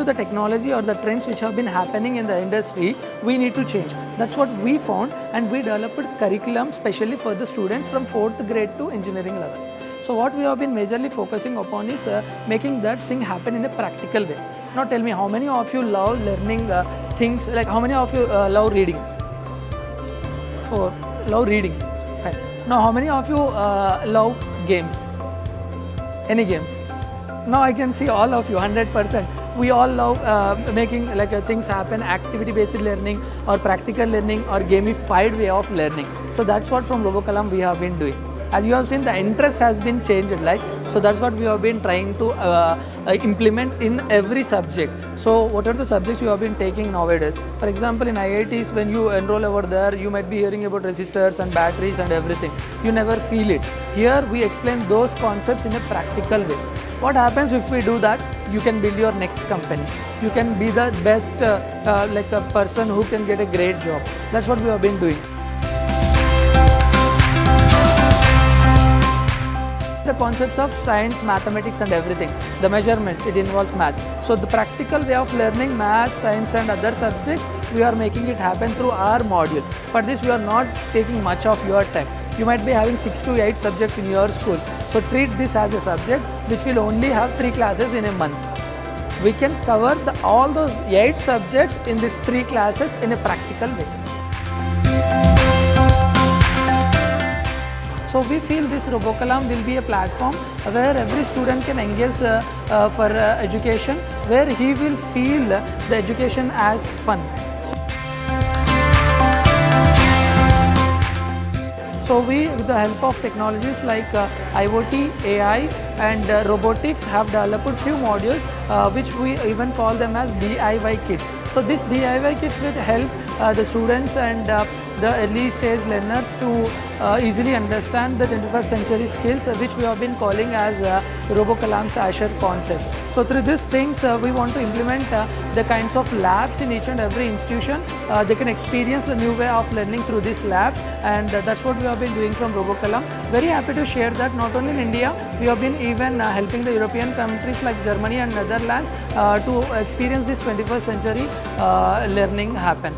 to the technology or the trends which have been happening in the industry, we need to change. That's what we found, and we developed curriculum specially for the students from 4th grade to engineering level. So what we have been majorly focusing upon is making that thing happen in a practical way. Now tell me, how many of you love learning things, like how many of you love reading? Love reading. Fine. Now how many of you love games? Any games? Now I can see all of you, 100%. We all love making things happen, activity based learning or practical learning or gamified way of learning. So that's what from Robokalam we have been doing. As you have seen, the interest has been changed, so that's what we have been trying to implement in every subject. So what are the subjects you have been taking nowadays? For example, in IITs, when you enroll over there, you might be hearing about resistors and batteries and everything. You never feel it. Here we explain those concepts in a practical way. What happens if we do that? You can build your next company. You can be the best a person who can get a great job. That's what we have been doing. The concepts of science, mathematics and everything, the measurements, it involves maths. So the practical way of learning maths, science and other subjects, we are making it happen through our module. For this, we are not taking much of your time. You might be having 6 to 8 subjects in your school. So treat this as a subject which will only have 3 classes in a month. We can cover all those 8 subjects in these 3 classes in a practical way. So we feel this Robokalam will be a platform where every student can engage for education, where he will feel the education as fun. So we, with the help of technologies like IoT, AI and robotics, have developed few modules which we even call them as DIY kits. So this DIY kits will help the students and the early stage learners to easily understand the 21st century skills which we have been calling as Robokalam's Azure concept. So through these things we want to implement the kinds of labs in each and every institution. They can experience the new way of learning through this lab, and that's what we have been doing from Robokalam. Very happy to share that not only in India, we have been even helping the European countries like Germany and Netherlands to experience this 21st century learning happen.